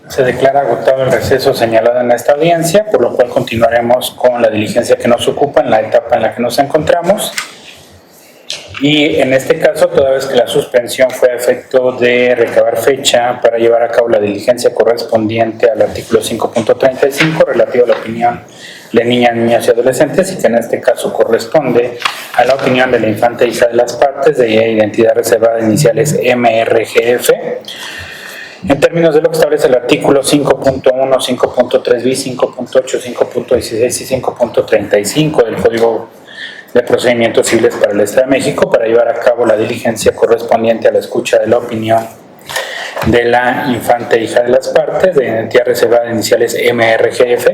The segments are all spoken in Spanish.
Se declara agotado el receso señalado en esta audiencia, por lo cual continuaremos con la diligencia que nos ocupa en la etapa en la que nos encontramos. Y en este caso, toda vez que la suspensión fue a efecto de recabar fecha para llevar a cabo la diligencia correspondiente al artículo 5.35 relativo a la opinión de niñas, niños y adolescentes, y que en este caso corresponde a la opinión de la infante hija de las partes de identidad reservada de iniciales MRGF, en términos de lo que establece el artículo 5.1, 5.3 bis, 5.8, 5.16 y 5.35 del Código de Procedimientos Civiles para el Estado de México, para llevar a cabo la diligencia correspondiente a la escucha de la opinión de la infante hija de las partes de identidad reservada de iniciales MRGF.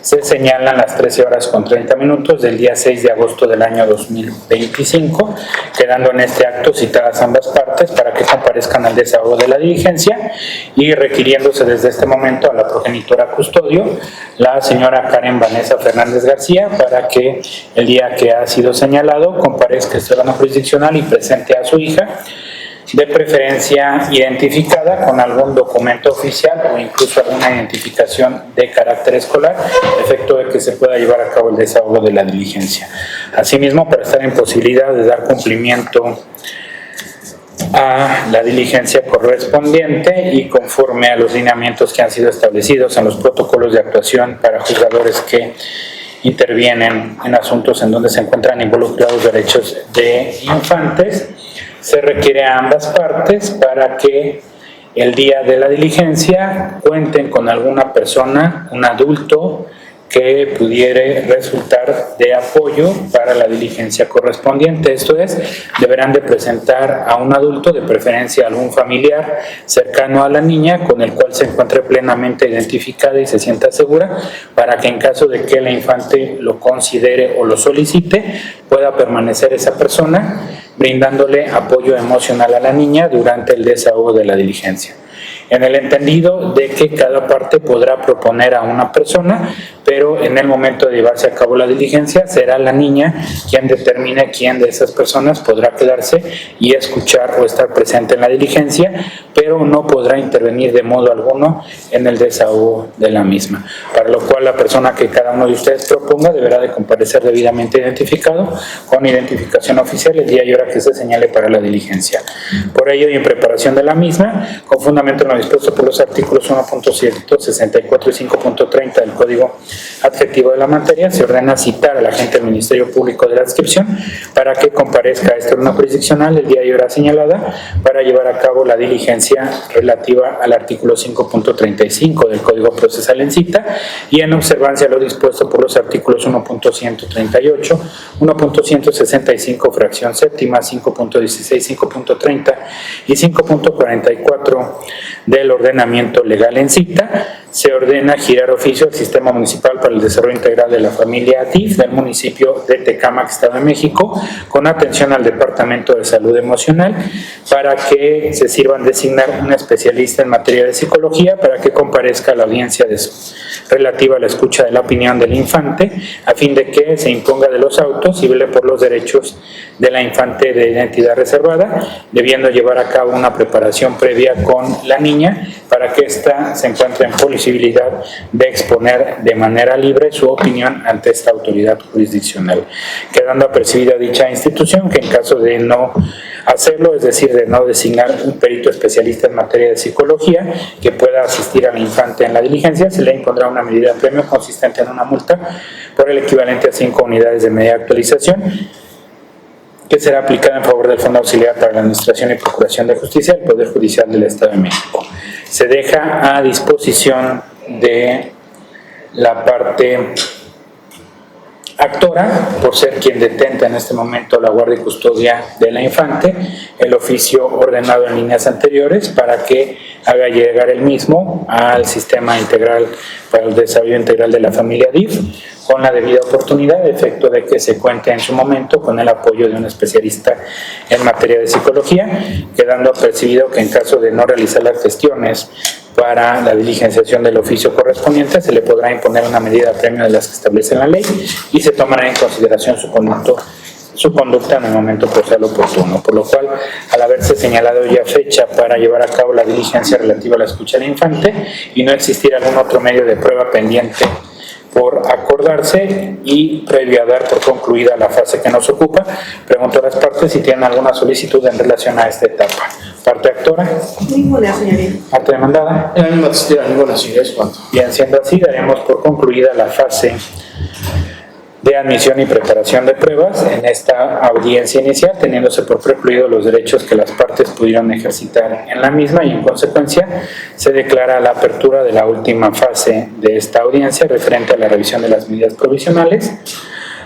Se señalan las 13:30 del día 6 de agosto del año 2025, quedando en este acto citadas ambas partes para que comparezcan al desahogo de la diligencia y requiriéndose desde este momento a la progenitora custodio, la señora Karen Vanessa Fernández García, para que el día que ha sido señalado comparezca este órgano jurisdiccional y presente a su hija, de preferencia identificada con algún documento oficial o incluso alguna identificación de carácter escolar, efecto de que se pueda llevar a cabo el desahogo de la diligencia. Asimismo, para estar en posibilidad de dar cumplimiento a la diligencia correspondiente y conforme a los lineamientos que han sido establecidos en los protocolos de actuación para juzgadores que intervienen en asuntos en donde se encuentran involucrados derechos de infantes, se requiere a ambas partes para que el día de la diligencia cuenten con alguna persona, un adulto, que pudiere resultar de apoyo para la diligencia correspondiente. Esto es, deberán de presentar a un adulto, de preferencia algún familiar cercano a la niña, con el cual se encuentre plenamente identificada y se sienta segura, para que en caso de que la infante lo considere o lo solicite, pueda permanecer esa persona brindándole apoyo emocional a la niña durante el desahogo de la diligencia, en el entendido de que cada parte podrá proponer a una persona, pero en el momento de llevarse a cabo la diligencia será la niña quien determine quién de esas personas podrá quedarse y escuchar o estar presente en la diligencia, pero no podrá intervenir de modo alguno en el desahogo de la misma, para lo cual la persona que cada uno de ustedes proponga deberá de comparecer debidamente identificado con identificación oficial el día y hora que se señale para la diligencia. Por ello, y en preparación de la misma, con fundamento en lo dispuesto por los artículos 1.164 y 5.30 del Código Adjetivo de la materia, se ordena citar al agente del Ministerio Público de la adscripción para que comparezca a este órgano jurisdiccional el día y hora señalada para llevar a cabo la diligencia relativa al artículo 5.35 del Código Procesal en cita, y en observancia a lo dispuesto por los artículos 1.138, 1.165 fracción séptima, 5.16, 5.30 y 5.44 del ordenamiento legal en cita. Se ordena girar oficio al Sistema Municipal para el Desarrollo Integral de la Familia DIF del municipio de Tecámac, Estado de México, con atención al Departamento de Salud Emocional, para que se sirvan designar un especialista en materia de psicología para que comparezca a la audiencia relativa a la escucha de la opinión del infante, a fin de que se imponga de los autos y vele por los derechos de la infante de identidad reservada, debiendo llevar a cabo una preparación previa con la niña para que ésta se encuentre en posibilidad de exponer de manera libre su opinión ante esta autoridad jurisdiccional, quedando apercibida dicha institución que en caso de no hacerlo, es decir, de no designar un perito especialista en materia de psicología que pueda asistir a la infante en la diligencia, se le impondrá una medida de premio consistente en una multa por el equivalente a 5 unidades de media actualización, que será aplicada en favor del Fondo Auxiliar para la Administración y Procuración de Justicia del Poder Judicial del Estado de México. Se deja a disposición de la parte actora, por ser quien detenta en este momento la guardia y custodia de la infante, el oficio ordenado en líneas anteriores para que haga llegar el mismo al Sistema Integral para el Desarrollo Integral de la Familia DIF, con la debida oportunidad, efecto de que se cuente en su momento con el apoyo de un especialista en materia de psicología, quedando apercibido que en caso de no realizar las gestiones para la diligenciación del oficio correspondiente, se le podrá imponer una medida de premio de las que establece la ley y se tomará en consideración su su conducta en el momento procesal oportuno, por lo cual, al haberse señalado ya fecha para llevar a cabo la diligencia relativa a la escucha del infante y no existir algún otro medio de prueba pendiente por acordarse y previo a dar por concluida la fase que nos ocupa, pregunto a las partes si tienen alguna solicitud en relación a esta etapa. ¿Parte actora? Ninguna, señoría. ¿Parte demandada? En la misma testimonio, ninguna, señoría, es cuanto. Bien, siendo así, daremos por concluida la fase de admisión y preparación de pruebas en esta audiencia inicial, teniéndose por precluido los derechos que las partes pudieron ejercitar en la misma, y en consecuencia se declara la apertura de la última fase de esta audiencia referente a la revisión de las medidas provisionales,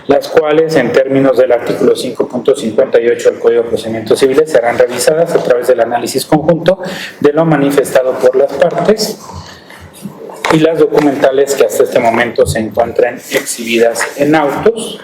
las cuales en términos del artículo 5.58 del Código de Procedimientos Civiles serán revisadas a través del análisis conjunto de lo manifestado por las partes y las documentales que hasta este momento se encuentran exhibidas en autos,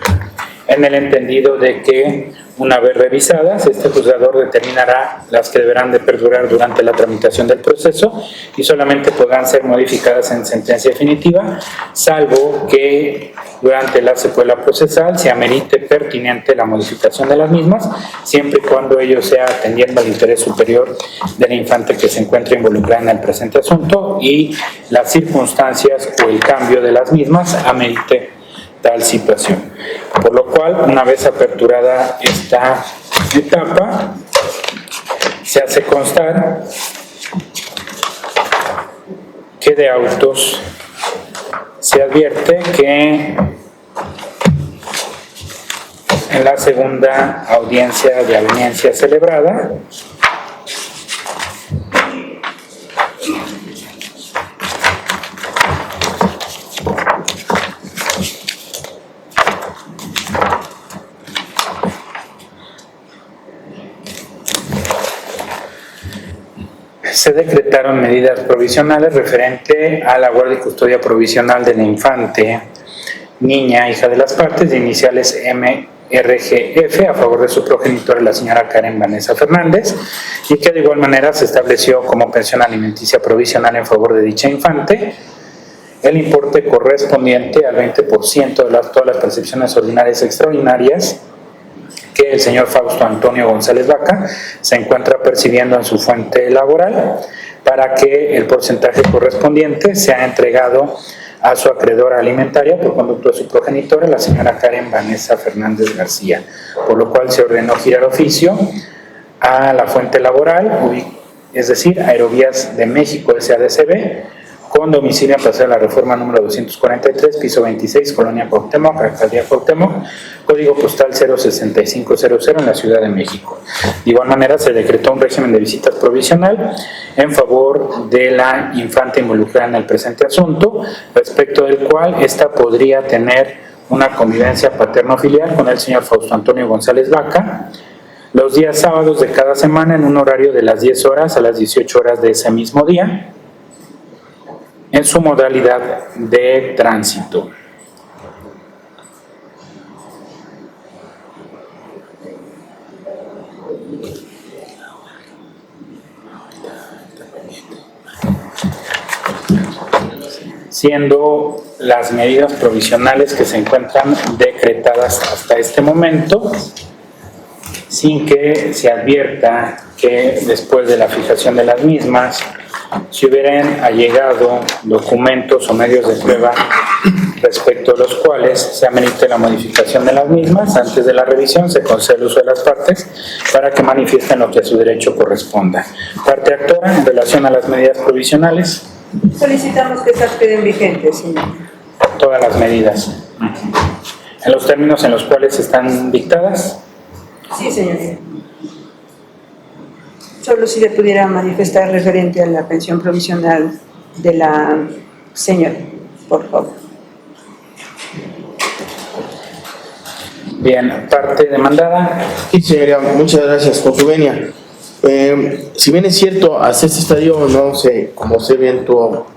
en el entendido de que, una vez revisadas, este juzgador determinará las que deberán de perdurar durante la tramitación del proceso y solamente podrán ser modificadas en sentencia definitiva, salvo que durante la secuela procesal se amerite pertinente la modificación de las mismas, siempre y cuando ello sea atendiendo al interés superior del infante que se encuentra involucrado en el presente asunto y las circunstancias o el cambio de las mismas amerite tal situación. Por lo cual, una vez aperturada esta etapa, se hace constar que de autos se advierte que en la segunda audiencia de audiencia celebrada se decretaron medidas provisionales referente a la guardia y custodia provisional de la infante, niña, hija de las partes, de iniciales MRGF, a favor de su progenitora, la señora Karen Vanessa Fernández, y que de igual manera se estableció como pensión alimenticia provisional en favor de dicha infante el importe correspondiente al 20% de todas las percepciones ordinarias y extraordinarias que el señor Fausto Antonio González Vaca se encuentra percibiendo en su fuente laboral, para que el porcentaje correspondiente sea entregado a su acreedora alimentaria por conducto de su progenitora, la señora Karen Vanessa Fernández García, por lo cual se ordenó girar oficio a la fuente laboral, es decir, Aerovías de México SADCB, con domicilio en Paseo de la Reforma número 243, piso 26, Colonia Cuauhtémoc, Alcaldía Cuauhtémoc, código postal 06500 en la Ciudad de México. De igual manera, se decretó un régimen de visitas provisional en favor de la infante involucrada en el presente asunto, respecto del cual ésta podría tener una convivencia paterno-filial con el señor Fausto Antonio González Vaca los días sábados de cada semana en un horario de las 10 horas a las 18 horas de ese mismo día, en su modalidad de tránsito. Siendo las medidas provisionales que se encuentran decretadas hasta este momento, sin que se advierta que después de la fijación de las mismas si hubieran allegado documentos o medios de prueba respecto a los cuales se amerite la modificación de las mismas. Antes de la revisión se concede el uso de las partes para que manifiesten lo que a su derecho corresponda. Parte actora, en relación a las medidas provisionales. Solicitamos que estas queden vigentes, señor. Todas las medidas. En los términos en los cuales están dictadas. Sí, señoría. Solo si le pudiera manifestar referente a la pensión provisional de la señora, por favor. Bien, parte demandada. Sí, señoría, muchas gracias por su venia. Si bien es cierto, hasta este estadio no sé, como usted bien tuvo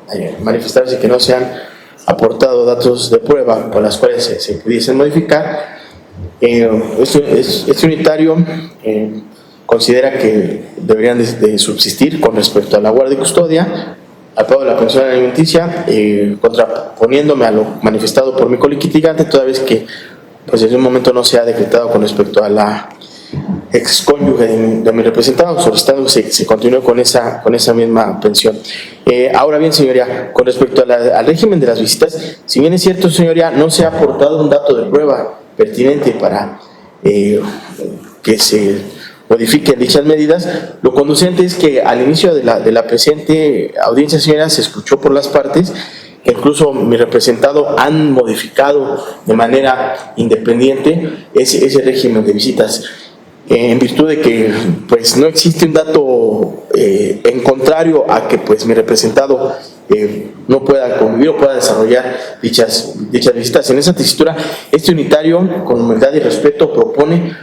manifestarse que no se han aportado datos de prueba con las cuales se pudiesen modificar, este unitario considera que deberían de subsistir con respecto a la guardia y custodia, al pago de la pensión alimenticia, contraponiéndome a lo manifestado por mi colitigante, toda vez que pues en un momento no se ha decretado con respecto a la excónyuge de mi representado, solicitando que se continúe con esa misma pensión. Ahora bien, señoría, con respecto al régimen de las visitas, si bien es cierto, señoría, no se ha aportado un dato de prueba pertinente para que se modifiquen dichas medidas, lo conducente es que al inicio de la presente audiencia, señoría, se escuchó por las partes que incluso mi representado han modificado de manera independiente ese régimen de visitas, en virtud de que pues no existe un dato en contrario a que pues mi representado no pueda convivir o pueda desarrollar dichas visitas. En esa tesitura, este unitario, con humildad y respeto, propone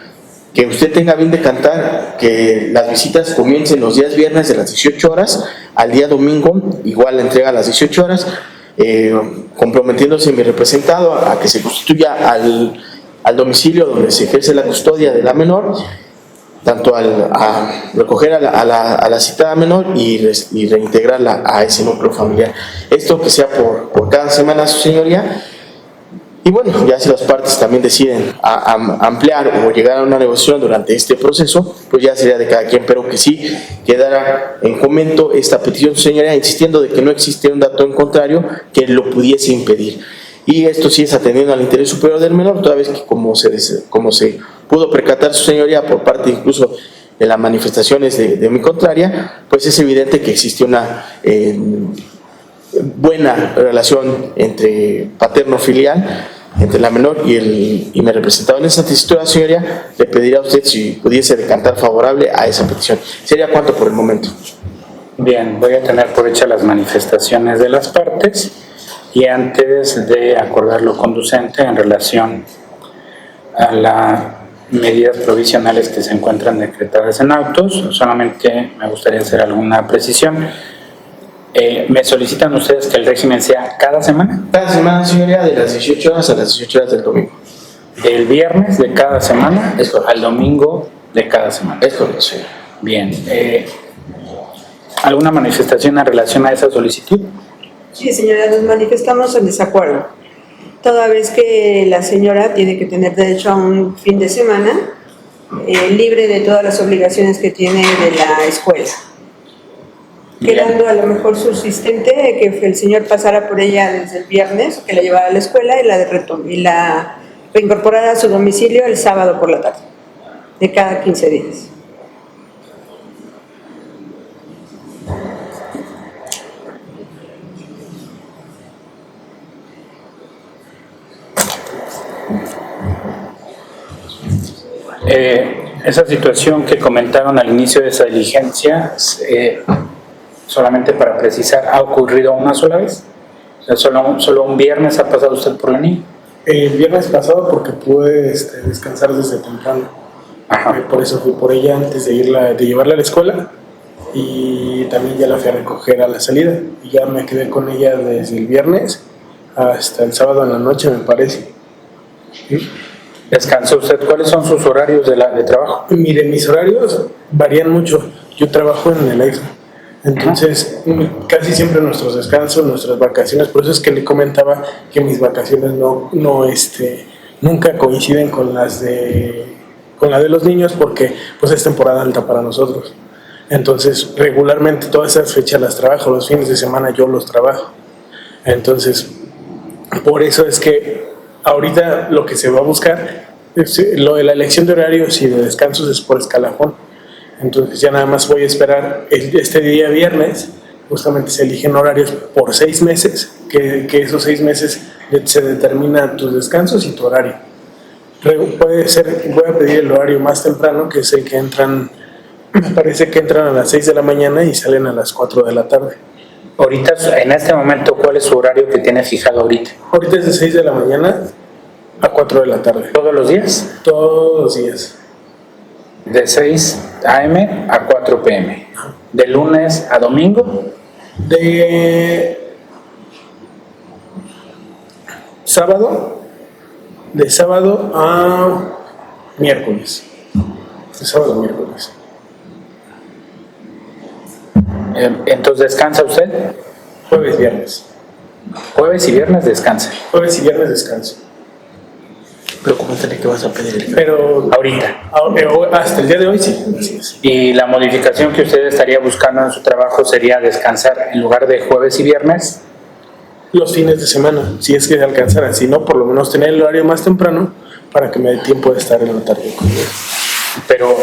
que usted tenga bien de cantar que las visitas comiencen los días viernes de las 18 horas al día domingo, igual la entrega a las 18 horas, comprometiéndose mi representado a que se constituya al domicilio donde se ejerce la custodia de la menor, tanto a recoger a la citada menor y reintegrarla a ese núcleo familiar. Esto que sea por cada semana, su señoría. Y bueno, ya si las partes también deciden ampliar o llegar a una negociación durante este proceso, pues ya sería de cada quien, pero que sí quedara en comento esta petición, señoría, insistiendo de que no existe un dato en contrario que lo pudiese impedir. Y esto sí es atendiendo al interés superior del menor, toda vez que como se pudo percatar su señoría por parte incluso de las manifestaciones de mi contraria, pues es evidente que existe una buena relación entre paterno-filial, entre la menor y mi representado. En esta tesitura, señoría, le pediría a usted si pudiese decantar favorable a esa petición. ¿Sería cuánto por el momento? Bien, voy a tener por hecha las manifestaciones de las partes y antes de acordar lo conducente en relación a las medidas provisionales que se encuentran decretadas en autos, solamente me gustaría hacer alguna precisión. ¿Me solicitan ustedes que el régimen sea cada semana? Cada semana, señoría, de las 18 horas a las 18 horas del domingo. Del viernes de cada semana al domingo de cada semana. Es correcto, señor. Bien. ¿Alguna manifestación en relación a esa solicitud? Sí, señora, nos manifestamos en desacuerdo. Toda vez que la señora tiene que tener derecho a un fin de semana libre de todas las obligaciones que tiene de la escuela. Quedando a lo mejor subsistente que el señor pasara por ella desde el viernes, que la llevara a la escuela y la reincorporara a su domicilio el sábado por la tarde, de cada 15 días. Esa situación que comentaron al inicio de esa diligencia, solamente para precisar, ¿ha ocurrido una sola vez? O sea, ¿solo un viernes ha pasado usted por la niña? El viernes pasado porque pude descansar desde temprano. Por eso fui por ella antes de llevarla a la escuela, y también ya la fui a recoger a la salida y ya me quedé con ella desde el viernes hasta el sábado en la noche, me parece. ¿Sí? ¿Descansó usted? ¿Cuáles son sus horarios de trabajo? Mire, mis horarios varían mucho. Yo trabajo en el EXA, entonces casi siempre nuestros descansos, nuestras vacaciones, por eso es que le comentaba que mis vacaciones nunca coinciden con la de los niños, porque pues es temporada alta para nosotros. Entonces regularmente todas esas fechas las trabajo, los fines de semana yo los trabajo. Entonces por eso es que ahorita lo que se va a buscar, lo de la elección de horarios y de descansos es por escalafón. Entonces ya nada más voy a esperar este día viernes, justamente se eligen horarios por 6 meses, que esos 6 meses se determinan tus descansos y tu horario. Puede ser, voy a pedir el horario más temprano, que es el que entran, me parece que entran a las 6 de la mañana y salen a las 4 de la tarde. Ahorita, en este momento, ¿cuál es su horario que tiene fijado ahorita? Ahorita es de 6 de la mañana a 4 de la tarde. ¿Todos los días? Todos los días. De 6 a.m. a 4 p.m. ¿De lunes a domingo? De sábado a miércoles. De sábado a miércoles. Entonces, ¿descansa usted? Jueves, viernes. Jueves y viernes descansa. Jueves y viernes descanso. Pero coméntale que vas a pedir. Pero Ahorita. hasta el día de hoy sí. Así es. Y la modificación que usted estaría buscando en su trabajo sería descansar en lugar de jueves y viernes. Los fines de semana, si es que alcanzara, si no, por lo menos tener el horario más temprano para que me dé tiempo de estar en la tarde con ellos. Pero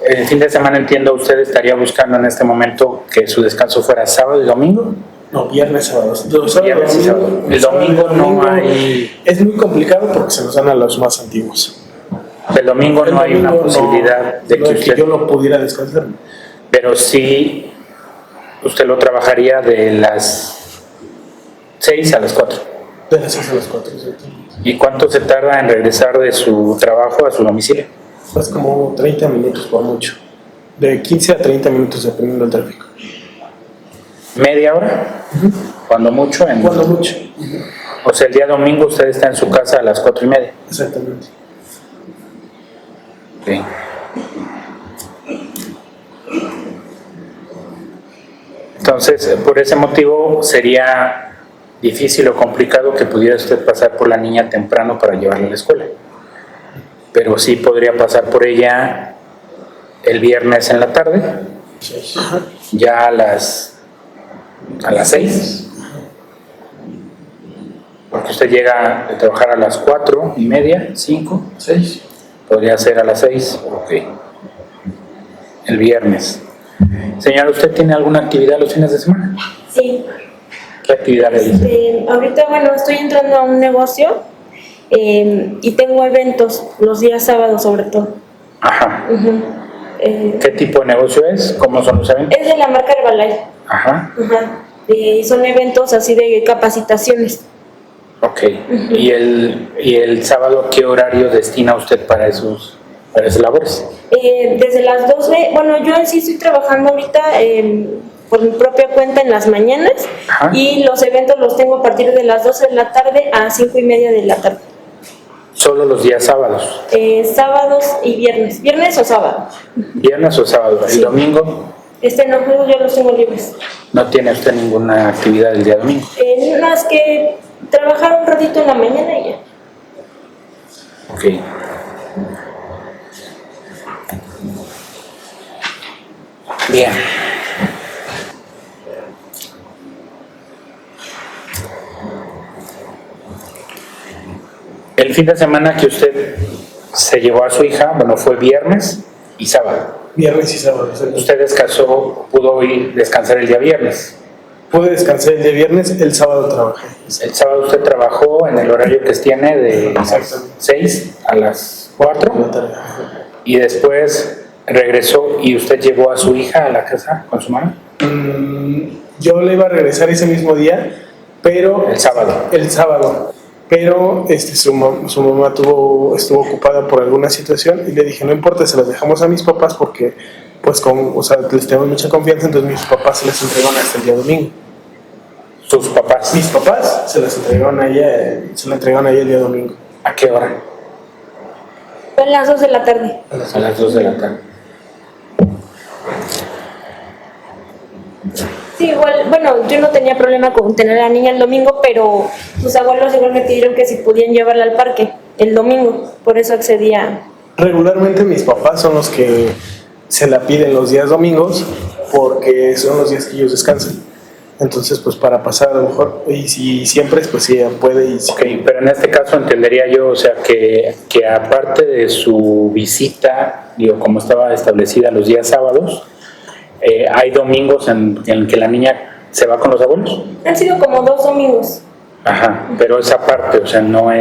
el fin de semana, entiendo, usted estaría buscando en este momento que su descanso fuera sábado y domingo. No, viernes, sábados. Viernes y sábado. El domingo no hay. Es muy complicado porque se nos dan a los más antiguos. El domingo no hay una domingo posibilidad de no que es usted. yo lo pudiera descansar. Pero sí, usted lo trabajaría de las 6 a las 4. De las 6 a las 4, exacto. ¿Y cuánto se tarda en regresar de su trabajo a su domicilio? Es como 30 minutos por mucho. De 15 a 30 minutos dependiendo del tráfico. ¿Media hora? Cuando mucho. Cuando mucho. O sea, el día domingo usted está en su casa a las 4:30. Exactamente. Sí. Entonces, por ese motivo sería difícil o complicado que pudiera usted pasar por la niña temprano para llevarla a la escuela. Pero sí podría pasar por ella el viernes en la tarde, ya a las 6. Porque usted llega a trabajar a las 4:30, 5, 6. Podría ser a las 6, ok. El viernes. Señora, ¿usted tiene alguna actividad los fines de semana? Sí. ¿Qué actividad realiza? Ahorita, bueno, estoy entrando a un negocio y tengo eventos los días sábados sobre todo. Ajá. Eh, ¿Qué tipo de negocio es? ¿Cómo son los eventos? es de la marca Herbalife. Ajá. Son eventos así de capacitaciones. Ok. ¿Y el sábado qué horario destina usted para esas labores? Desde las 12, bueno, yo en sí estoy trabajando ahorita por mi propia cuenta en las mañanas. Ajá. Y los eventos los tengo a partir de las 12 de la tarde a 5:30 de la tarde. Solo los días sábados. Sábados y viernes o sábado. ¿Viernes o sábado? ¿El Sí. domingo? No, yo los tengo libres. ¿No tiene usted ninguna actividad el día domingo? Más que trabajar un ratito en la mañana y ya. Ok. Bien. El fin de semana que usted se llevó a su hija, bueno, fue viernes y sábado. Viernes y sábado. Exacto. Usted descansó, pudo ir descansar el día viernes. Pude descansar el día viernes, el sábado trabajé. El sábado usted trabajó en el horario que tiene de las Exactamente. 6 a las En la 4 tarde. y después regresó y usted llevó a su hija a la casa con su mamá. Yo le iba a regresar ese mismo día, pero El sábado. pero su mamá estuvo ocupada por alguna situación y le dije, no importa, se las dejamos a mis papás porque pues les tengo mucha confianza, entonces mis papás se las entregaron hasta el día domingo. Sus papás. Mis papás se las entregaron a ella, se la entregaron a ella el día domingo. ¿A qué hora? Fue a las 2 de la tarde. A las 2 de la tarde. Sí, igual, bueno, yo no tenía problema con tener a la niña el domingo, pero sus abuelos igual me pidieron que si podían llevarla al parque el domingo, por eso accedía. Regularmente mis papás son los que se la piden los días domingos porque son los días que ellos descansan. Entonces, pues para pasar a lo mejor, y si siempre es, pues sí, ella puede. Y Ok, pero en este caso entendería yo, o sea, que aparte de su visita, digo, como estaba establecida los días sábados, hay domingos en que la niña se va con los abuelos. Han sido como 2 domingos. Ajá, pero esa parte, o sea, no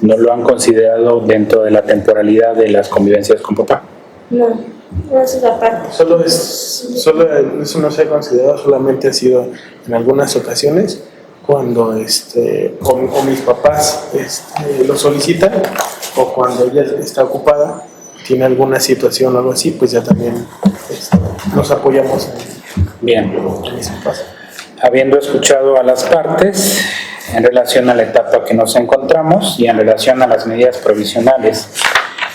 lo han considerado dentro de la temporalidad de las convivencias con papá. No es esa parte. solo eso no se ha considerado, solamente ha sido en algunas ocasiones cuando o mis papás lo solicitan o cuando ella está ocupada, tiene alguna situación o algo así, pues ya también nos apoyamos Bien. en mis papás. Habiendo escuchado a las partes en relación a la etapa que nos encontramos y en relación a las medidas provisionales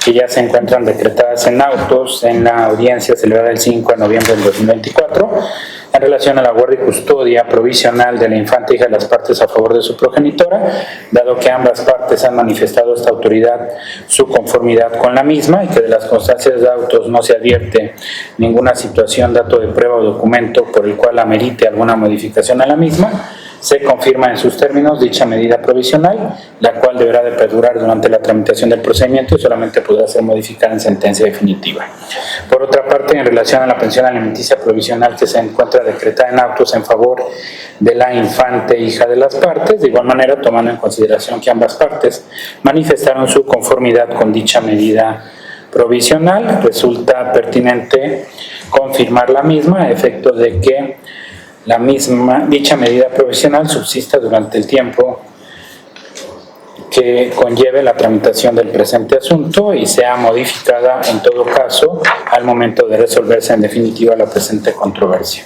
que ya se encuentran decretadas en autos en la audiencia celebrada el 5 de noviembre del 2024, en relación a la guardia y custodia provisional de la infante hija de las partes a favor de su progenitora, dado que ambas partes han manifestado a esta autoridad su conformidad con la misma y que de las constancias de autos no se advierte ninguna situación, dato de prueba o documento por el cual amerite alguna modificación a la misma, se confirma en sus términos dicha medida provisional, la cual deberá de perdurar durante la tramitación del procedimiento y solamente podrá ser modificada en sentencia definitiva. Por otra parte, en relación a la pensión alimenticia provisional que se encuentra decretada en autos en favor de la infante hija de las partes, de igual manera, tomando en consideración que ambas partes manifestaron su conformidad con dicha medida provisional, resulta pertinente confirmar la misma a efectos de que dicha medida provisional subsista durante el tiempo que conlleve la tramitación del presente asunto y sea modificada en todo caso al momento de resolverse en definitiva la presente controversia.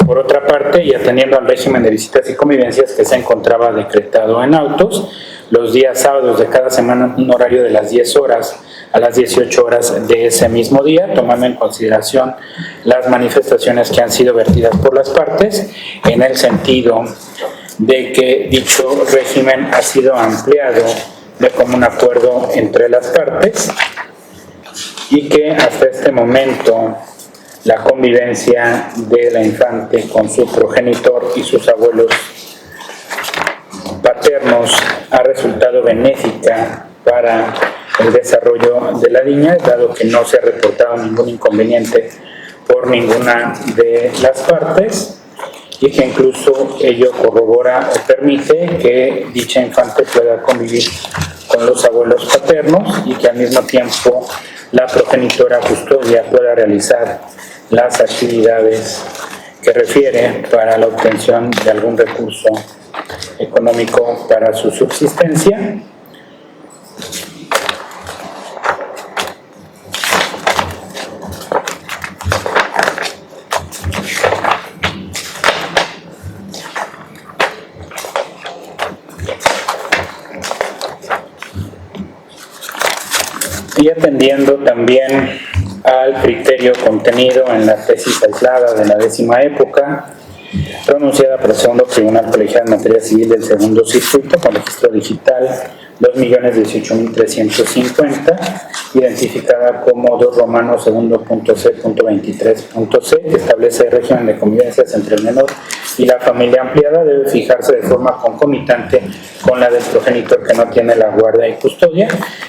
Por otra parte, y atendiendo al régimen de visitas y convivencias que se encontraba decretado en autos, los días sábados de cada semana un horario de las 10 horas a las 18 horas de ese mismo día, tomando en consideración las manifestaciones que han sido vertidas por las partes, en el sentido de que dicho régimen ha sido ampliado de común acuerdo entre las partes y que hasta este momento la convivencia de la infante con su progenitor y sus abuelos paternos ha resultado benéfica para el desarrollo de la niña, dado que no se ha reportado ningún inconveniente por ninguna de las partes y que incluso ello corrobora o permite que dicha infante pueda convivir con los abuelos paternos y que al mismo tiempo la progenitora custodia pueda realizar las actividades que refiere para la obtención de algún recurso económico para su subsistencia. Y atendiendo también al criterio contenido en la tesis aislada de la 10ª época, pronunciada por el segundo Tribunal Colegiado en Materia Civil del segundo circuito con registro digital 2.018.350, identificada como 2 Romanos 2.c.23.c, que establece el régimen de convivencias entre el menor y la familia ampliada, debe fijarse de forma concomitante con la del progenitor que no tiene la guardia y custodia,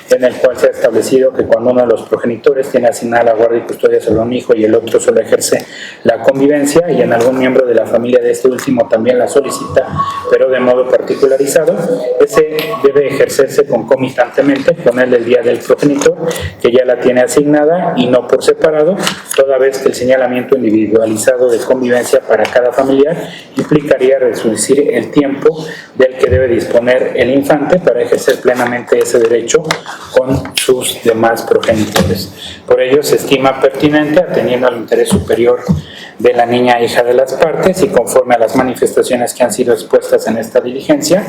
en el cual se ha establecido que cuando uno de los progenitores tiene asignada la guardia y custodia sobre un hijo y el otro solo ejerce la convivencia y en algún miembro de la familia de este último también la solicita, pero de modo particularizado, ese debe ejercerse concomitantemente con el del día del progenitor, que ya la tiene asignada y no por separado, toda vez que el señalamiento individualizado de convivencia para cada familiar implicaría reducir el tiempo del que debe disponer el infante para ejercer plenamente ese derecho con sus demás progenitores. Por ello se estima pertinente, atendiendo al interés superior de la niña hija de las partes y conforme a las manifestaciones que han sido expuestas en esta diligencia,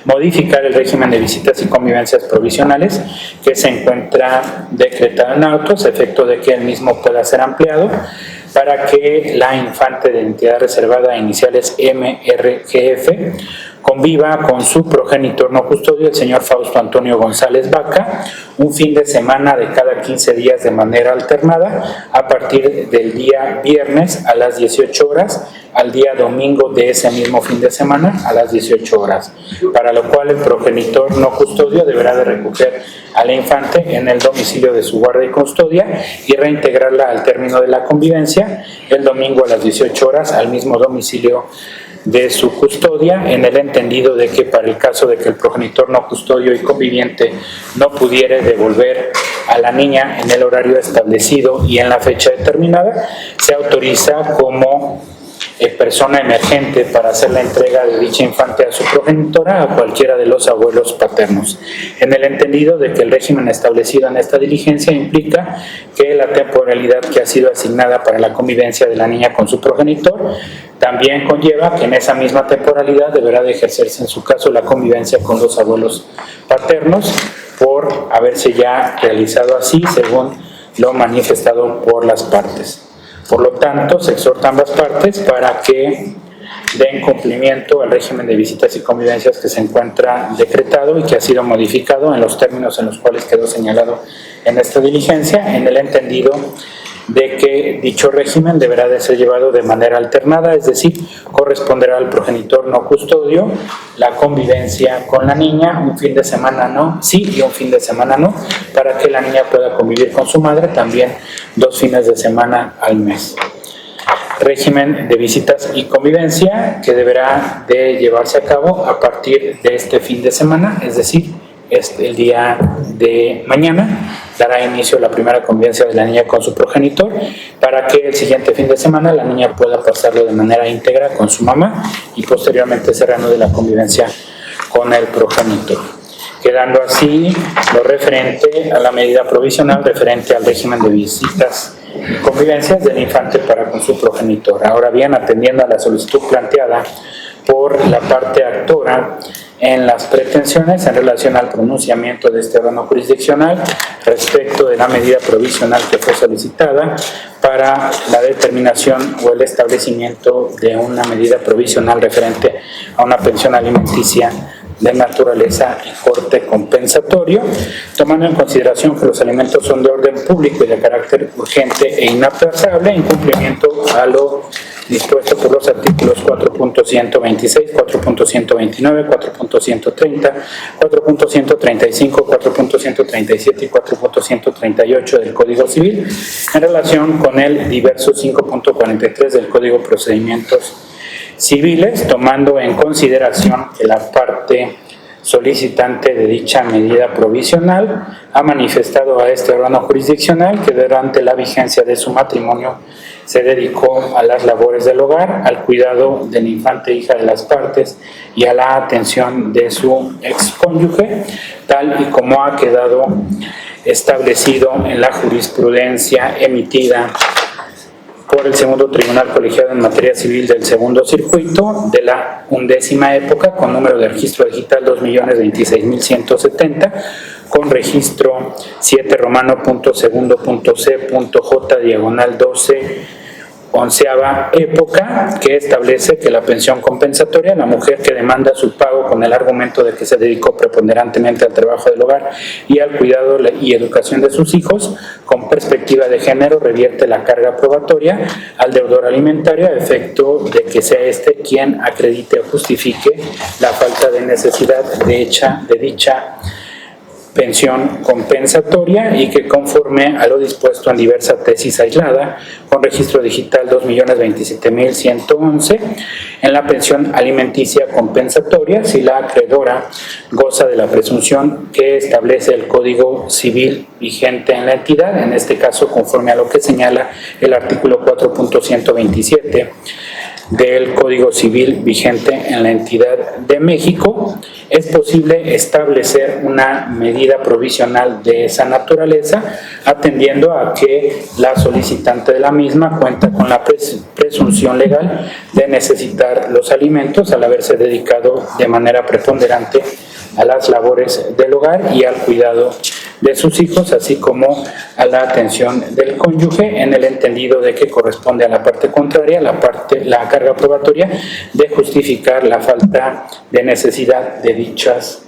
modificar el régimen de visitas y convivencias provisionales que se encuentra decretado en autos, a efecto de que el mismo pueda ser ampliado para que la infante de entidad reservada a iniciales MRGF conviva con su progenitor no custodio, el señor Fausto Antonio González Vaca, un fin de semana de cada 15 días de manera alternada, a partir del día viernes a las 18 horas, al día domingo de ese mismo fin de semana a las 18 horas, para lo cual el progenitor no custodio deberá de recoger a la infante en el domicilio de su guardia y custodia y reintegrarla al término de la convivencia el domingo a las 18 horas al mismo domicilio de su custodia, en el entendido de que para el caso de que el progenitor no custodio y conviviente no pudiere devolver a la niña en el horario establecido y en la fecha determinada, se autoriza como persona emergente para hacer la entrega de dicha infante a su progenitora a cualquiera de los abuelos paternos, en el entendido de que el régimen establecido en esta diligencia implica que la temporalidad que ha sido asignada para la convivencia de la niña con su progenitor también conlleva que en esa misma temporalidad deberá de ejercerse en su caso la convivencia con los abuelos paternos por haberse ya realizado así según lo manifestado por las partes. Por lo tanto, se exhorta a ambas partes para que den cumplimiento al régimen de visitas y convivencias que se encuentra decretado y que ha sido modificado en los términos en los cuales quedó señalado en esta diligencia, en el entendido de que dicho régimen deberá de ser llevado de manera alternada, es decir, corresponderá al progenitor no custodio la convivencia con la niña, un fin de semana no, sí y un fin de semana no, para que la niña pueda convivir con su madre también 2 fines de semana al mes. Régimen de visitas y convivencia que deberá de llevarse a cabo a partir de este fin de semana, es decir, el día de mañana dará inicio la primera convivencia de la niña con su progenitor para que el siguiente fin de semana la niña pueda pasarlo de manera íntegra con su mamá y posteriormente se reanude la convivencia con el progenitor. Quedando así lo referente a la medida provisional referente al régimen de visitas y convivencias del infante para con su progenitor. Ahora bien, atendiendo a la solicitud planteada por la parte actora en las pretensiones en relación al pronunciamiento de este órgano jurisdiccional respecto de la medida provisional que fue solicitada para la determinación o el establecimiento de una medida provisional referente a una pensión alimenticia de naturaleza y corte compensatorio, tomando en consideración que los alimentos son de orden público y de carácter urgente e inaplazable en cumplimiento a lo dispuesto por los artículos 4.126, 4.129, 4.130, 4.135, 4.137 y 4.138 del Código Civil en relación con el diverso 5.43 del Código de Procedimientos Civiles, tomando en consideración que la parte solicitante de dicha medida provisional ha manifestado a este órgano jurisdiccional que durante la vigencia de su matrimonio se dedicó a las labores del hogar, al cuidado del infante hija de las partes y a la atención de su excónyuge, tal y como ha quedado establecido en la jurisprudencia emitida por el segundo Tribunal Colegiado en Materia Civil del Segundo Circuito de la 11ª época, con número de registro digital 2.026.170, con registro 7 romano.segundo.c.j/12, 11ª época, que establece que la pensión compensatoria, la mujer que demanda su pago con el argumento de que se dedicó preponderantemente al trabajo del hogar y al cuidado y educación de sus hijos, con perspectiva de género, revierte la carga probatoria al deudor alimentario a efecto de que sea éste quien acredite o justifique la falta de necesidad de dicha pensión compensatoria y que conforme a lo dispuesto en diversa tesis aislada con registro digital 2.027.111 en la pensión alimenticia compensatoria si la acreedora goza de la presunción que establece el Código Civil vigente en la entidad, en este caso conforme a lo que señala el artículo 4.127 del Código Civil vigente en la entidad de México, es posible establecer una medida provisional de esa naturaleza, atendiendo a que la solicitante de la misma cuenta con la presunción legal de necesitar los alimentos al haberse dedicado de manera preponderante a las labores del hogar y al cuidado de sus hijos, así como a la atención del cónyuge, en el entendido de que corresponde a la parte contraria, la carga probatoria, de justificar la falta de necesidad de dichos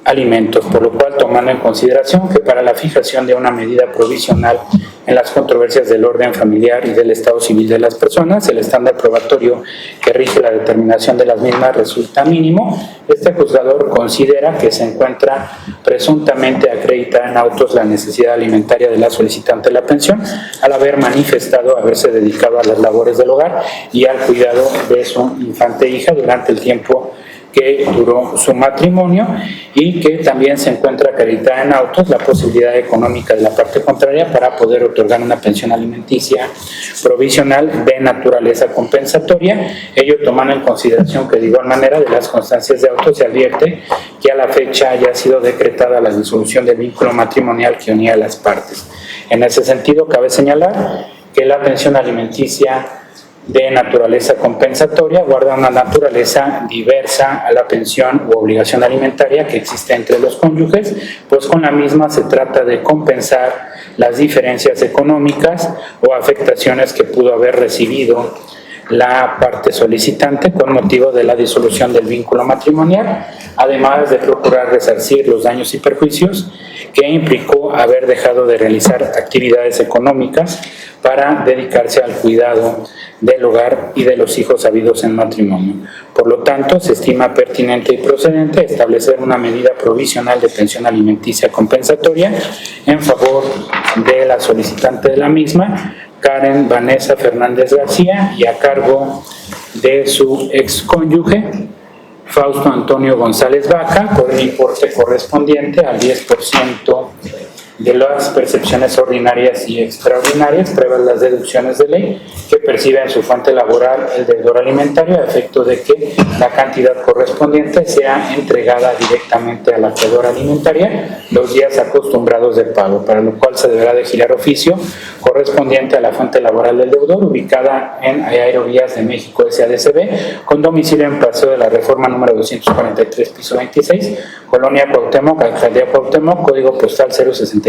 alimentos, por lo cual, tomando en consideración que para la fijación de una medida provisional en las controversias del orden familiar y del estado civil de las personas, el estándar probatorio que rige la determinación de las mismas resulta mínimo, este juzgador considera que se encuentra presuntamente acreditada en autos la necesidad alimentaria de la solicitante de la pensión, al haber manifestado haberse dedicado a las labores del hogar y al cuidado de su infante hija durante el tiempo que duró su matrimonio, y que también se encuentra acreditada en autos la posibilidad económica de la parte contraria para poder otorgar una pensión alimenticia provisional de naturaleza compensatoria, ello tomando en consideración que de igual manera de las constancias de autos se advierte que a la fecha haya sido decretada la disolución del vínculo matrimonial que unía a las partes. En ese sentido, cabe señalar que la pensión alimenticia de naturaleza compensatoria guarda una naturaleza diversa a la pensión u obligación alimentaria que existe entre los cónyuges, pues con la misma se trata de compensar las diferencias económicas o afectaciones que pudo haber recibido la parte solicitante con motivo de la disolución del vínculo matrimonial, además de procurar resarcir los daños y perjuicios que implicó haber dejado de realizar actividades económicas para dedicarse al cuidado del hogar y de los hijos habidos en matrimonio. Por lo tanto, se estima pertinente y procedente establecer una medida provisional de pensión alimenticia compensatoria en favor de la solicitante de la misma, Karen Vanessa Fernández García, y a cargo de su excónyuge, Fausto Antonio González Vaca, por el importe correspondiente al 10% de las percepciones ordinarias y extraordinarias, previas las deducciones de ley, que percibe en su fuente laboral el deudor alimentario, a efecto de que la cantidad correspondiente sea entregada directamente a la acreedora alimentaria los días acostumbrados de pago, para lo cual se deberá de girar oficio correspondiente a la fuente laboral del deudor, ubicada en Aerovías de México SADCB, con domicilio en Paseo de la Reforma número 243, piso 26, Colonia Cuauhtémoc, Alcaldía Cuauhtémoc, código postal 06500,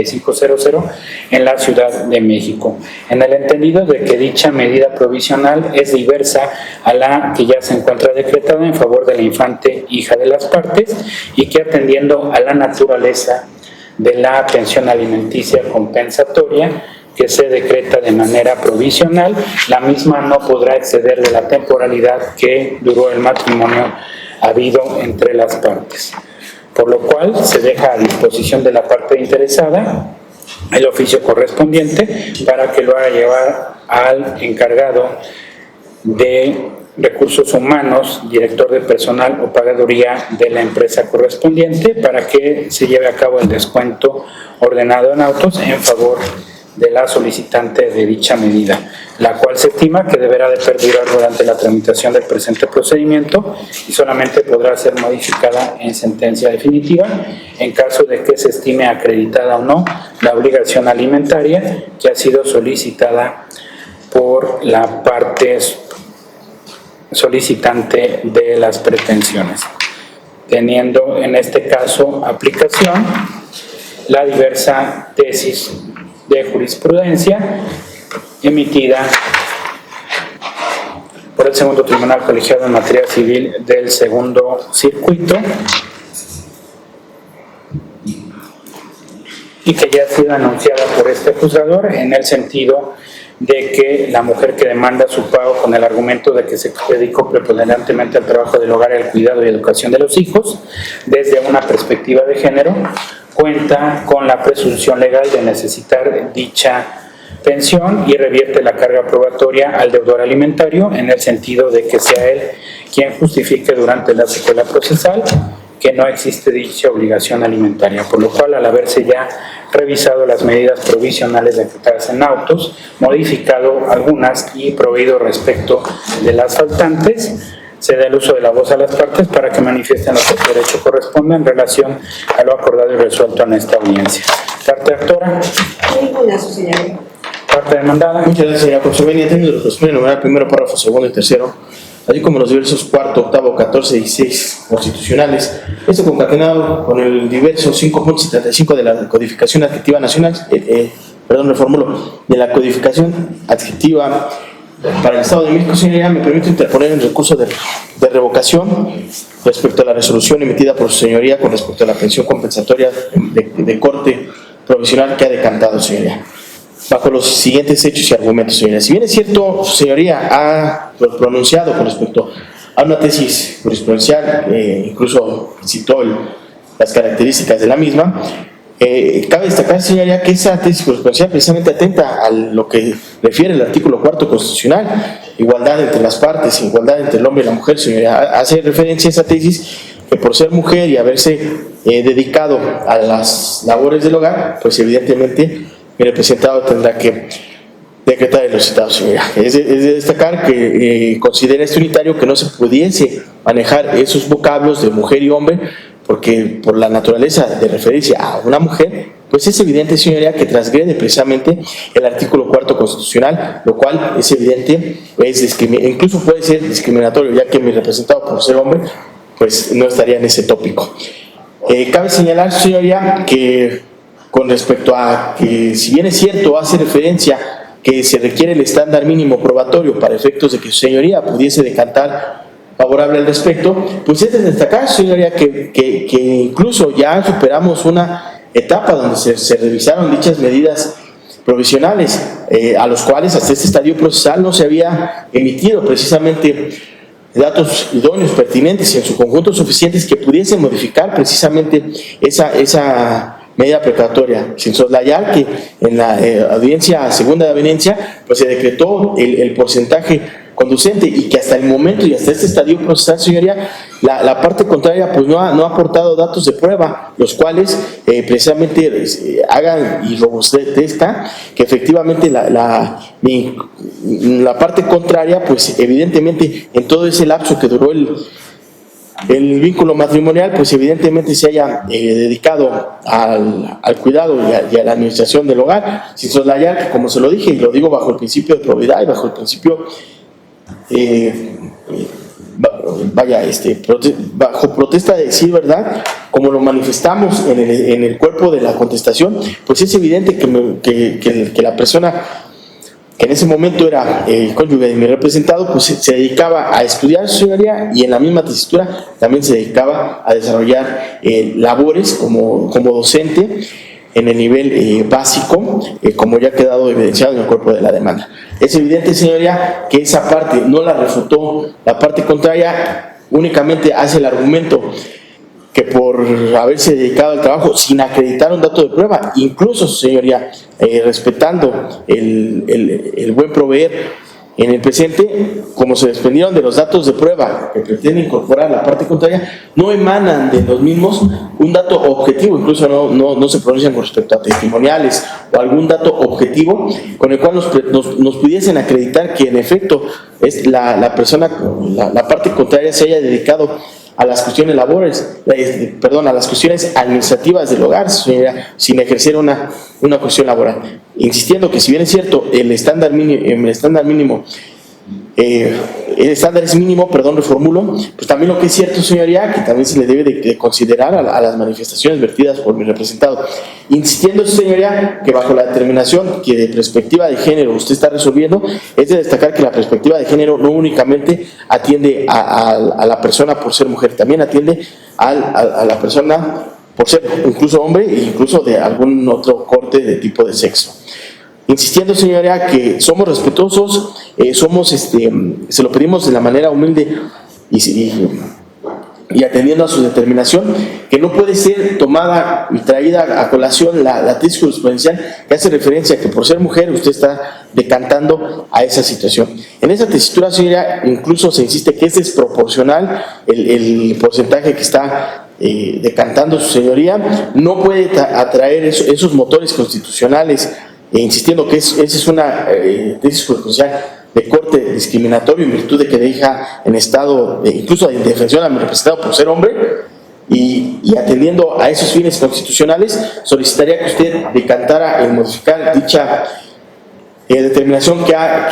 en la Ciudad de México, en el entendido de que dicha medida provisional es diversa a la que ya se encuentra decretada en favor de la infante hija de las partes, y que, atendiendo a la naturaleza de la pensión alimenticia compensatoria que se decreta de manera provisional, la misma no podrá exceder de la temporalidad que duró el matrimonio habido entre las partes. Por lo cual se deja a disposición de la parte interesada el oficio correspondiente para que lo haga llevar al encargado de recursos humanos, director de personal o pagaduría de la empresa correspondiente, para que se lleve a cabo el descuento ordenado en autos en favor de la solicitante de dicha medida, la cual se estima que deberá de perdurar durante la tramitación del presente procedimiento y solamente podrá ser modificada en sentencia definitiva en caso de que se estime acreditada o no la obligación alimentaria que ha sido solicitada por la parte solicitante de las pretensiones, teniendo en este caso aplicación la diversa tesis de jurisprudencia emitida por el Segundo Tribunal Colegiado en Materia Civil del Segundo Circuito, y que ya ha sido anunciada por este juzgador en el sentido de que la mujer que demanda su pago con el argumento de que se dedicó preponderantemente al trabajo del hogar, el cuidado y educación de los hijos, desde una perspectiva de género, cuenta con la presunción legal de necesitar dicha pensión y revierte la carga probatoria al deudor alimentario en el sentido de que sea él quien justifique durante la secuela procesal que no existe dicha obligación alimentaria, por lo cual, al haberse ya revisado las medidas provisionales decretadas en autos, modificado algunas y proveído respecto de las faltantes, se da el uso de la voz a las partes para que manifiesten lo que el derecho corresponde en relación a lo acordado y resuelto en esta audiencia. Parte actora. Ninguna, su señoría. Parte demandada. Muchas gracias, señora Consubenia. Tengo lo que corresponde enumerar el primero párrafo, segundo y tercero, así como los diversos cuarto, octavo, 14 y 16 constitucionales. Esto concatenado con el diverso 5.75 de la Codificación Adjetiva Nacional, reformulo, de la Codificación Adjetiva para el Estado de México, señoría, me permito interponer el recurso de revocación respecto a la resolución emitida por su señoría con respecto a la pensión compensatoria de corte provisional que ha decantado, señoría, bajo los siguientes hechos y argumentos, señoría. Si bien es cierto, su señoría ha pronunciado con respecto a una tesis jurisprudencial, incluso citó las características de la misma, cabe destacar, señoría, que esa tesis jurisprudencial precisamente atenta a lo que refiere el artículo 4 constitucional, igualdad entre las partes, igualdad entre el hombre y la mujer, señoría. Hace referencia a esa tesis que por ser mujer y haberse dedicado a las labores del hogar, pues evidentemente mi representado tendrá que decretar el citado, señoría. Es de destacar que considera este unitario que no se pudiese manejar esos vocablos de mujer y hombre, porque por la naturaleza de referencia a una mujer, pues es evidente, señoría, que transgrede precisamente el artículo 4 constitucional, lo cual es evidente, incluso puede ser discriminatorio, ya que mi representado, por ser hombre, pues no estaría en ese tópico. Cabe señalar, señoría, que con respecto a que, si bien es cierto, hace referencia que se requiere el estándar mínimo probatorio para efectos de que su señoría pudiese decantar favorable al respecto, pues es de destacar, señoría, que incluso ya superamos una etapa donde se revisaron dichas medidas provisionales, a los cuales hasta este estadio procesal no se había emitido precisamente datos idóneos, pertinentes y en su conjunto suficientes que pudiesen modificar precisamente esa medida precautoria, sin soslayar que en la audiencia segunda de aveniencia pues se decretó el porcentaje conducente y que hasta el momento y hasta este estadio procesal, señoría, la parte contraria pues no ha aportado datos de prueba, los cuales precisamente hagan y robustezca que efectivamente la parte contraria, pues evidentemente en todo ese lapso que duró el vínculo matrimonial, pues evidentemente se haya dedicado al cuidado y a la administración del hogar, sin soslayar que, como se lo dije, y lo digo bajo el principio de probidad y bajo el principio bajo protesta de decir verdad, como lo manifestamos en el cuerpo de la contestación, pues es evidente que la persona que en ese momento era el cónyuge de mi representado, pues se dedicaba a estudiar, señoría, y en la misma tesitura también se dedicaba a desarrollar labores como docente en el nivel básico, como ya ha quedado evidenciado en el cuerpo de la demanda. Es evidente, señoría, que esa parte no la refutó la parte contraria, únicamente hace el argumento que por haberse dedicado al trabajo sin acreditar un dato de prueba, incluso, señoría, respetando el buen proveer en el presente, como se desprendieron de los datos de prueba que pretende incorporar la parte contraria, no emanan de los mismos un dato objetivo, incluso no se pronuncian con respecto a testimoniales o algún dato objetivo con el cual nos pudiesen acreditar que en efecto es la persona, la parte contraria se haya dedicado a las cuestiones a las cuestiones administrativas del hogar, señora, sin ejercer una cuestión laboral. Insistiendo que si bien es cierto, el estándar es mínimo, reformulo, pues también lo que es cierto, señoría, que también se le debe de considerar a las manifestaciones vertidas por mi representado. Insistiendo, señoría, que bajo la determinación que de perspectiva de género usted está resolviendo, es de destacar que la perspectiva de género no únicamente atiende a la persona por ser mujer, también atiende a la persona por ser incluso hombre e incluso de algún otro corte de tipo de sexo. Insistiendo, señoría, que somos respetuosos, se lo pedimos de la manera humilde y atendiendo a su determinación, que no puede ser tomada y traída a colación la tesis jurisprudencial que hace referencia a que por ser mujer usted está decantando a esa situación. En esa tesitura, señoría, incluso se insiste que es desproporcional el porcentaje que está decantando su señoría, no puede atraer esos motores constitucionales, insistiendo que esa es una tesis jurisprudencial de corte discriminatorio en virtud de que deja en estado incluso de indefensión a mi representado por ser hombre, y atendiendo a esos fines constitucionales solicitaría que usted decantara en modificar dicha determinación que ha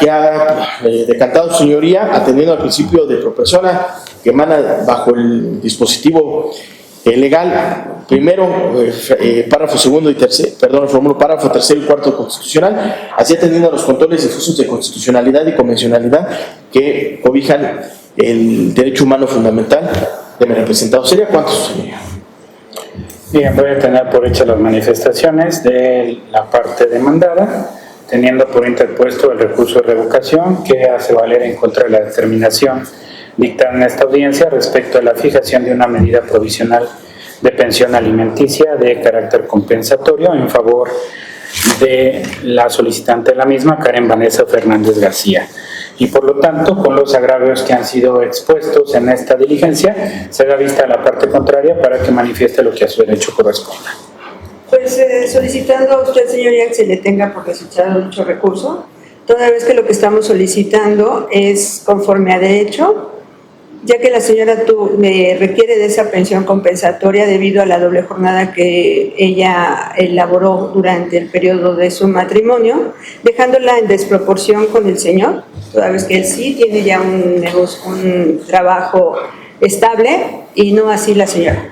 decantado su señoría, atendiendo al principio de pro persona que emana bajo el dispositivo legal, primero, párrafo segundo y tercero, formulo párrafo tercero y cuarto constitucional, así atendiendo a los controles difusos de constitucionalidad y convencionalidad que cobijan el derecho humano fundamental de mi representado. ¿Sería cuánto, señoría? Bien, voy a tener por hecho las manifestaciones de la parte demandada, teniendo por interpuesto el recurso de revocación que hace valer en contra de la determinación dictada en esta audiencia respecto a la fijación de una medida provisional de pensión alimenticia de carácter compensatorio en favor de la solicitante de la misma, Karen Vanessa Fernández García. Y por lo tanto, con los agravios que han sido expuestos en esta diligencia, se da vista a la parte contraria para que manifieste lo que a su derecho corresponda. Pues solicitando a usted, señoría, que se le tenga por desechado dicho recurso, toda vez que lo que estamos solicitando es conforme a derecho ya que la señora requiere de esa pensión compensatoria debido a la doble jornada que ella elaboró durante el periodo de su matrimonio, dejándola en desproporción con el señor, toda vez que él sí tiene ya un trabajo estable y no así la señora.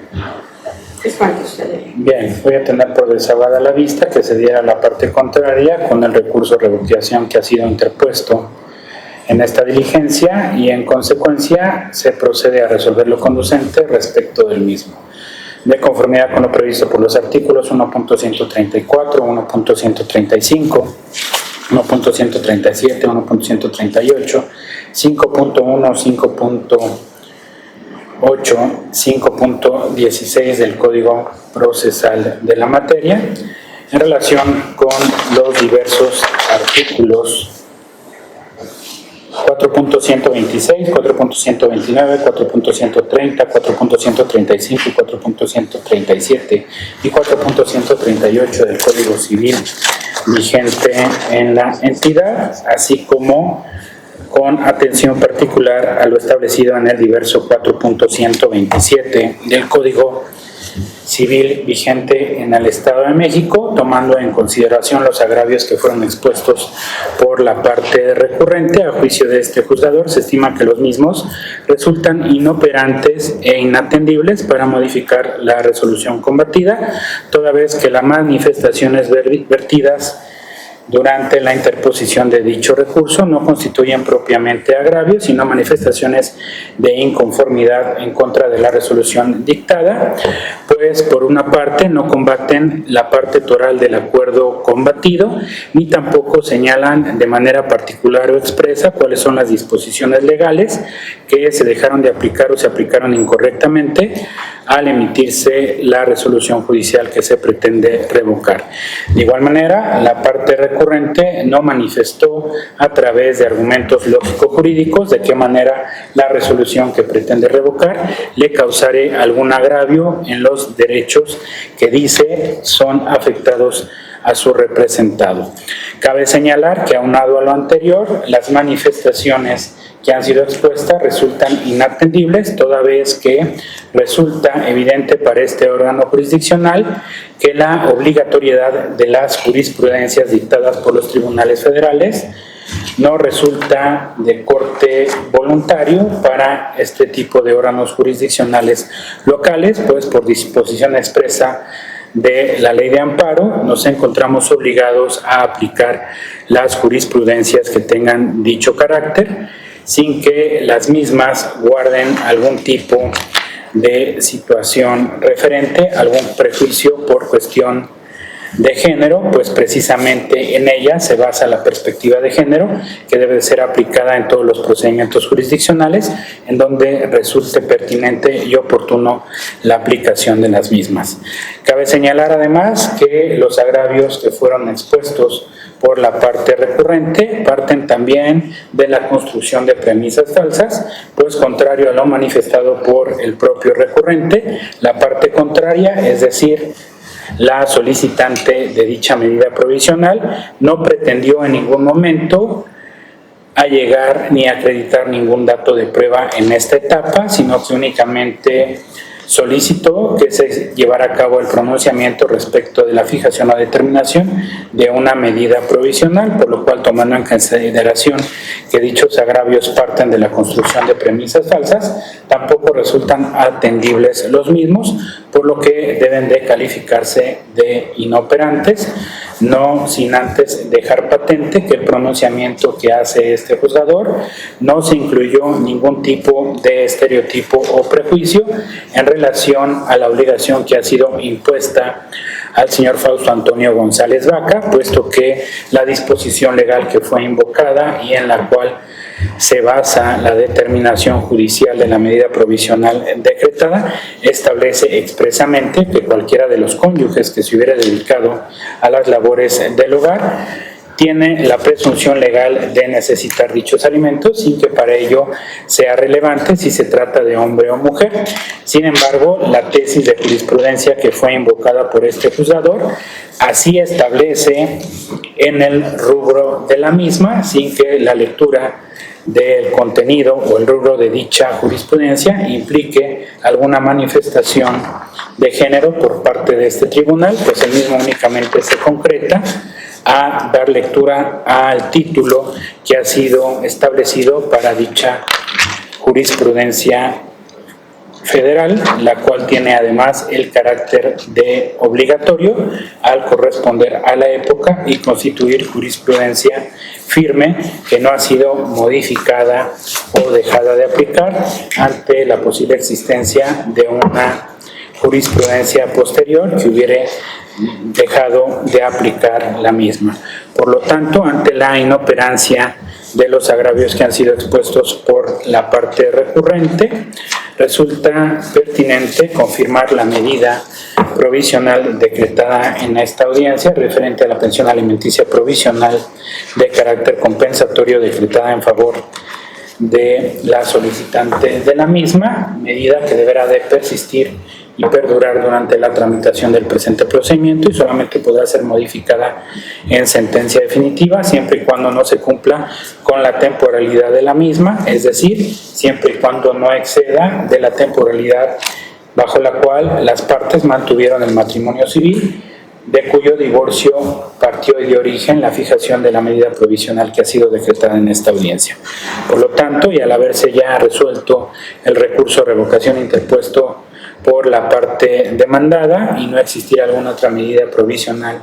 ¿Es cuánto usted? Bien, voy a tener por desahogada la vista que se diera la parte contraria con el recurso de revocación que ha sido interpuesto en esta diligencia y en consecuencia se procede a resolver lo conducente respecto del mismo. De conformidad con lo previsto por los artículos 1.134, 1.135, 1.137, 1.138, 5.1, 5.8, 5.16 del Código Procesal de la materia en relación con los diversos artículos 4.126, 4.129, 4.130, 4.135 y 4.137 y 4.138 del Código Civil vigente en la entidad, así como con atención particular a lo establecido en el diverso 4.127 del Código Civil vigente en el Estado de México, tomando en consideración los agravios que fueron expuestos por la parte recurrente. A juicio de este juzgador, se estima que los mismos resultan inoperantes e inatendibles para modificar la resolución combatida, toda vez que las manifestaciones vertidas durante la interposición de dicho recurso no constituyen propiamente agravios, sino manifestaciones de inconformidad en contra de la resolución dictada, pues por una parte no combaten la parte toral del acuerdo combatido, ni tampoco señalan de manera particular o expresa cuáles son las disposiciones legales que se dejaron de aplicar o se aplicaron incorrectamente al emitirse la resolución judicial que se pretende revocar. De igual manera, la parte recurrente no manifestó a través de argumentos lógico-jurídicos de qué manera la resolución que pretende revocar le causará algún agravio en los derechos que dice son afectados a su representado. Cabe señalar que aunado a lo anterior, las manifestaciones que han sido expuestas resultan inatendibles, toda vez que resulta evidente para este órgano jurisdiccional que la obligatoriedad de las jurisprudencias dictadas por los tribunales federales no resulta de corte voluntario para este tipo de órganos jurisdiccionales locales, pues por disposición expresa de la ley de amparo nos encontramos obligados a aplicar las jurisprudencias que tengan dicho carácter, sin que las mismas guarden algún tipo de situación referente, algún prejuicio por cuestión de género, pues precisamente en ella se basa la perspectiva de género que debe ser aplicada en todos los procedimientos jurisdiccionales en donde resulte pertinente y oportuno la aplicación de las mismas. Cabe señalar además que los agravios que fueron expuestos por la parte recurrente parten también de la construcción de premisas falsas, pues contrario a lo manifestado por el propio recurrente, la parte contraria, es decir, la solicitante de dicha medida provisional, no pretendió en ningún momento allegar ni acreditar ningún dato de prueba en esta etapa, sino que únicamente solicitó que se llevara a cabo el pronunciamiento respecto de la fijación o determinación de una medida provisional, por lo cual, tomando en consideración que dichos agravios parten de la construcción de premisas falsas, tampoco resultan atendibles los mismos, por lo que deben de calificarse de inoperantes, no sin antes dejar patente que el pronunciamiento que hace este juzgador no se incluyó ningún tipo de estereotipo o prejuicio en relación a la obligación que ha sido impuesta al señor Fausto Antonio González Vaca, puesto que la disposición legal que fue invocada y en la cual se basa la determinación judicial de la medida provisional decretada establece expresamente que cualquiera de los cónyuges que se hubiera dedicado a las labores del hogar tiene la presunción legal de necesitar dichos alimentos sin que para ello sea relevante si se trata de hombre o mujer. Sin embargo, la tesis de jurisprudencia que fue invocada por este juzgador así establece en el rubro de la misma, sin que la lectura del contenido o el rubro de dicha jurisprudencia implique alguna manifestación de género por parte de este tribunal, pues el mismo únicamente se concreta a dar lectura al título que ha sido establecido para dicha jurisprudencia federal, la cual tiene además el carácter de obligatorio al corresponder a la época y constituir jurisprudencia firme que no ha sido modificada o dejada de aplicar ante la posible existencia de una jurisprudencia posterior que hubiere dejado de aplicar la misma. Por lo tanto, ante la inoperancia de los agravios que han sido expuestos por la parte recurrente, resulta pertinente confirmar la medida provisional decretada en esta audiencia referente a la pensión alimenticia provisional de carácter compensatorio decretada en favor de la solicitante de la misma, medida que deberá de persistir y perdurar durante la tramitación del presente procedimiento y solamente podrá ser modificada en sentencia definitiva siempre y cuando no se cumpla con la temporalidad de la misma, es decir, siempre y cuando no exceda de la temporalidad bajo la cual las partes mantuvieron el matrimonio civil, de cuyo divorcio partió de origen la fijación de la medida provisional que ha sido decretada en esta audiencia. Por lo tanto, y al haberse ya resuelto el recurso de revocación interpuesto por la parte demandada y no existir alguna otra medida provisional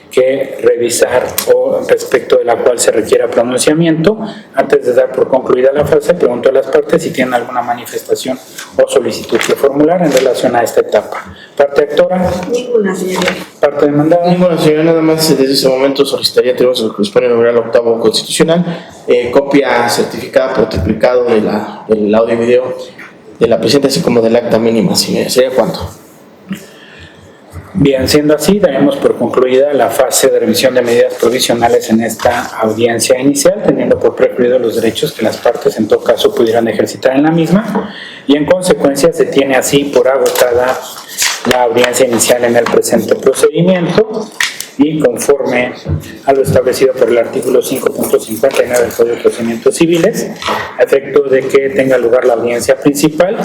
que revisar o respecto de la cual se requiera pronunciamiento, antes de dar por concluida la fase, pregunto a las partes si tienen alguna manifestación o solicitud que formular en relación a esta etapa. Parte actora. Ninguna, señoría. Parte demandada. Ninguna, señora, nada más desde ese momento solicitaría, tenemos el que corresponde a al octavo constitucional, copia certificada por triplicado del audio y video de la presente, así como del acta mínima, señora. ¿Sería cuánto? Bien, siendo así, daremos por concluida la fase de revisión de medidas provisionales en esta audiencia inicial, teniendo por precluido los derechos que las partes en todo caso pudieran ejercitar en la misma, y en consecuencia se tiene así por agotada la audiencia inicial en el presente procedimiento, y conforme a lo establecido por el artículo 5.59 del Código de Procedimientos Civiles, a efecto de que tenga lugar la audiencia principal,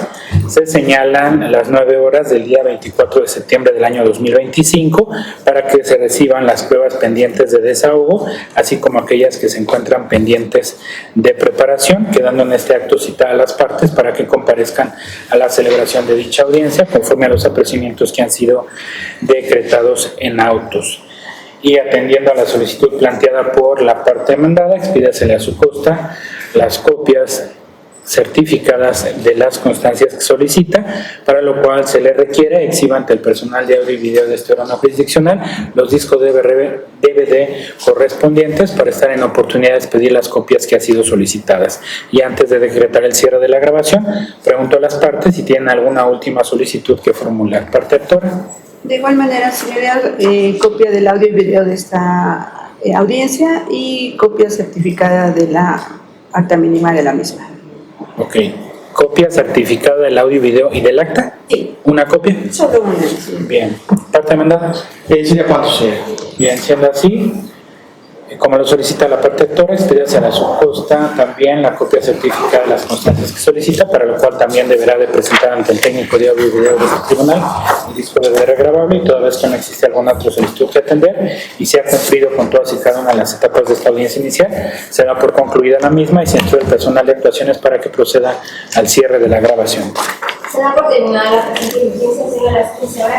se señalan las 9 horas del día 24 de septiembre del año 2025 para que se reciban las pruebas pendientes de desahogo, así como aquellas que se encuentran pendientes de preparación, quedando en este acto citada a las partes para que comparezcan a la celebración de dicha audiencia conforme a los apercibimientos que han sido decretados en autos. Y atendiendo a la solicitud planteada por la parte demandada, expídasele a su costa las copias certificadas de las constancias que solicita, para lo cual se le requiere exhiba ante el personal de audio y video de este órgano jurisdiccional los discos DVD correspondientes para estar en oportunidad de expedir las copias que han sido solicitadas. Y antes de decretar el cierre de la grabación, pregunto a las partes si tienen alguna última solicitud que formular. Parte actora. De igual manera, señoría, copia del audio y video de esta audiencia y copia certificada de la acta mínima de la misma. Ok. ¿Copia certificada del audio y video y del acta? Sí. ¿Una copia? Solo una. Sí. Bien. ¿Parte demandada? ¿Sería cuánto, señora? Bien, siendo así, como lo solicita la parte actora, expídase a su costa también la copia certificada de las constancias que solicita, para lo cual también deberá de presentar ante el técnico de audio y video de este tribunal el disco de DVD grabable, y toda vez que no existe alguna otra solicitud que atender y se ha cumplido con todas y cada una de las etapas de esta audiencia inicial, se da por concluida la misma y se instruye el personal de actuaciones para que proceda al cierre de la grabación. Se da por terminada la presente audiencia, sigue a las 15 horas.